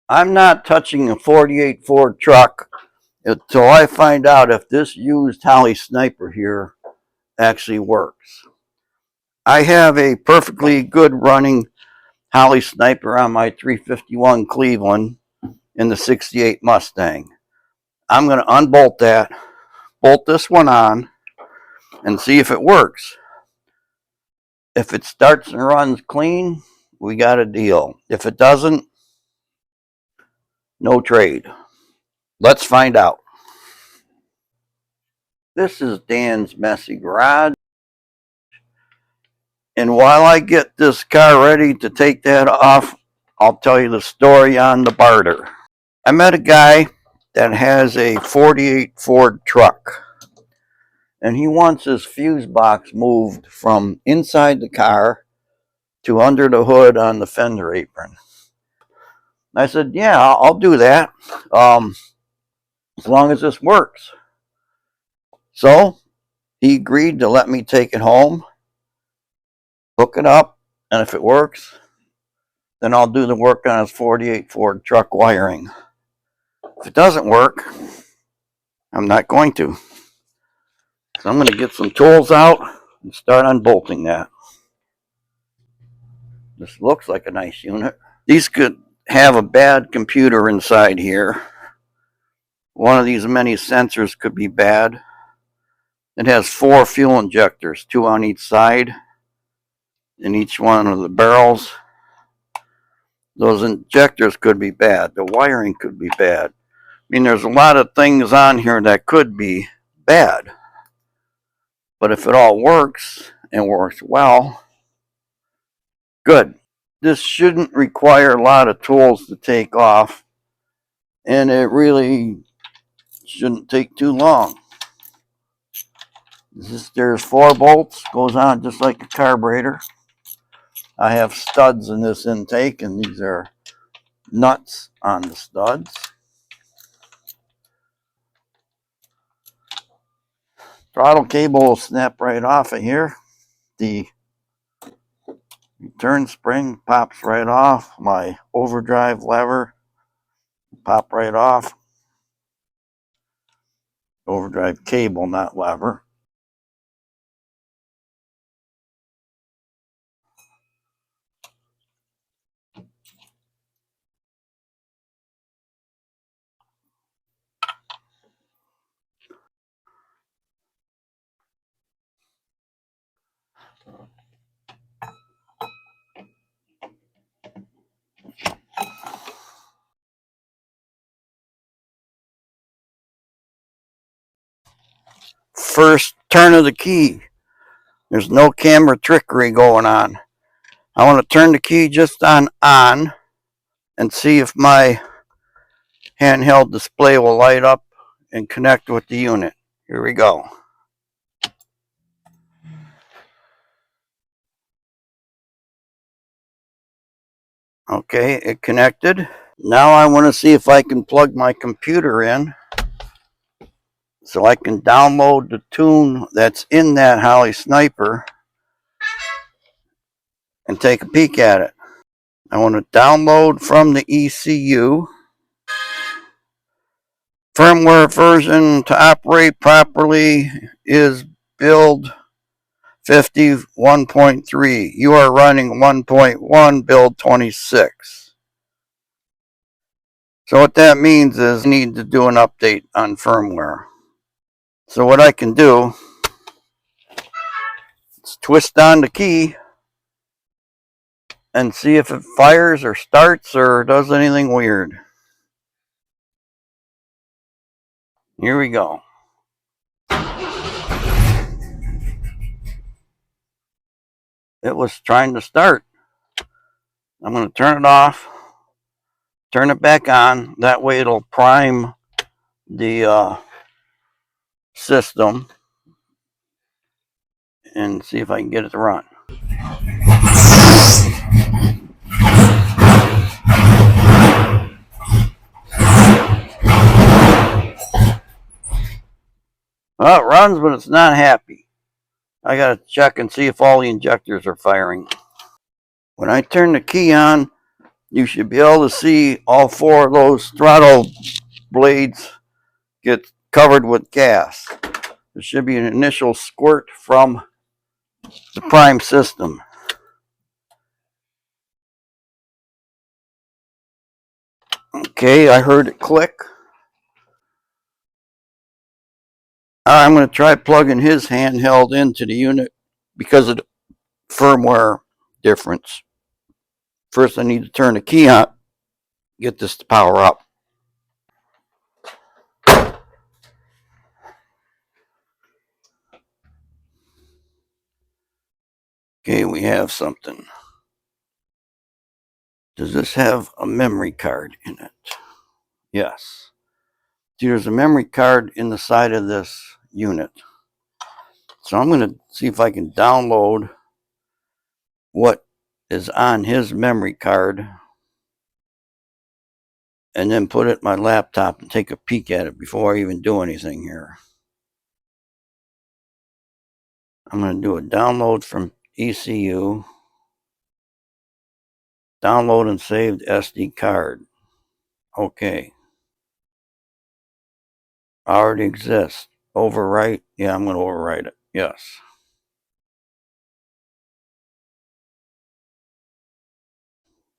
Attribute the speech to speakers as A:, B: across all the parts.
A: I'm not touching a 48 Ford truck until I find out if this used Holley Sniper here actually works. I have a perfectly good running Holley Sniper on my 351 Cleveland in the 68 Mustang. I'm going to unbolt that, bolt this one on, and see if it works. If it starts and runs clean, we got a deal. If it doesn't, no trade. Let's find out. This is Dan's messy garage. And while I get this car ready to take that off, I'll tell you the story on the Barter. I met a guy that has a 48 Ford truck, and he wants his fuse box moved from inside the car to under the hood on the fender apron. I said, yeah, I'll do that, as long as this works. So he agreed to let me take it home, hook it up, and if it works, then I'll do the work on his 48 Ford truck wiring. If it doesn't work, I'm not going to. So I'm going to get some tools out and start unbolting that. This looks like a nice unit. These could have a bad computer inside here. One of these many sensors could be bad. It has 4 fuel injectors, 2 on each side in each one of the barrels. Those injectors could be bad. The wiring could be bad. I mean, there's a lot of things on here that could be bad. But if it all works and works well, good. This shouldn't require a lot of tools to take off, and it really shouldn't take too long. There's 4 bolts, goes on just like a carburetor. I have studs in this intake, and these are nuts on the studs. Throttle cable will snap right off of here. The return spring pops right off. My overdrive lever pop right off. Overdrive cable, not lever. First turn of the key. There's no camera trickery going on. I want to turn the key just on and see if my handheld display will light up and connect with the unit. Here we go. Okay, it connected. Now I want to see if I can plug my computer in so I can download the tune that's in that Holley Sniper and take a peek at it. I want to download from the ECU. Firmware version to operate properly is build 51.3. You are running 1.1 build 26. So what that means is I need to do an update on firmware. So what I can do is twist on the key and see if it fires or starts or does anything weird. Here we go. It was trying to start. I'm going to turn it off, turn it back on. That way it'll prime the system and see if I can get it to run. Well, it runs, but it's not happy. I got to check and see if all the injectors are firing. When I turn the key on, you should be able to see all four of those throttle blades get covered with gas. There should be an initial squirt from the prime system. Okay, I heard it click. I'm going to try plugging his handheld into the unit because of the firmware difference. First, I need to turn the key on, get this to power up. Okay, we have something. Does this have a memory card in it? Yes. See, there's a memory card in the side of this unit. So I'm going to see if I can download what is on his memory card and then put it in my laptop and take a peek at it before I even do anything here. I'm going to do a download from ECU. Download and saved SD card. Okay. Already exists. Overwrite. Yeah, I'm going to overwrite it. Yes.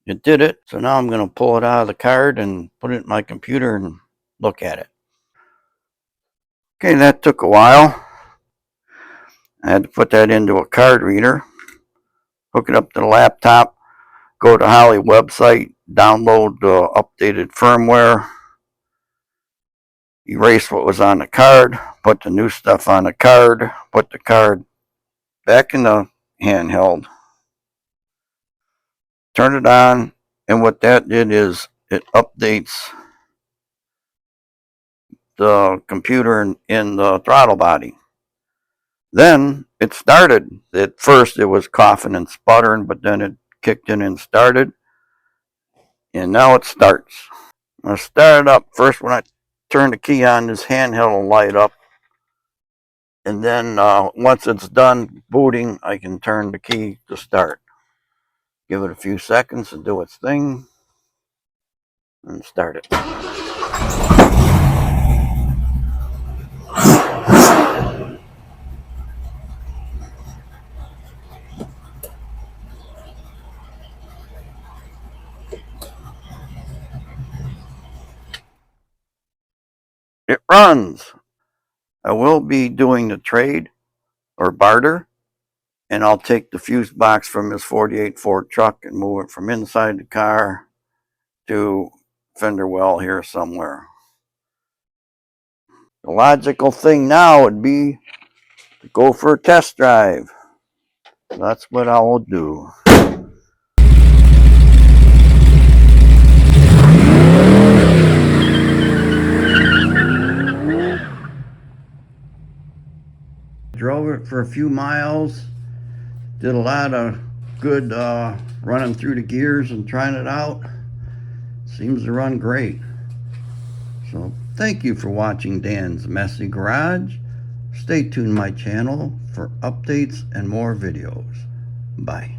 A: It did it. So now I'm going to pull it out of the card and put it in my computer and look at it. Okay, that took a while. I had to put that into a card reader, hook it up to the laptop, go to Holley website, download the updated firmware, erase what was on the card, put the new stuff on the card, put the card back in the handheld, turn it on, and what that did is it updates the computer in the throttle body. Then it started. At first it was coughing and sputtering, but then it kicked in and started. And now it starts. I'm going to start it up. First, when I turn the key on, this handheld will light up. And then once it's done booting, I can turn the key to start. Give it a few seconds to do its thing. And start it. It runs. I will be doing the trade or barter, and I'll take the fuse box from this 48 Ford truck and move it from inside the car to fender well here somewhere. The logical thing now would be to go for a test drive. That's what I will do. Drove it for a few miles, did a lot of good running through the gears and trying it out. Seems to run great. So thank you for watching Dan's Messy Garage. Stay tuned to my channel for updates and more videos. Bye.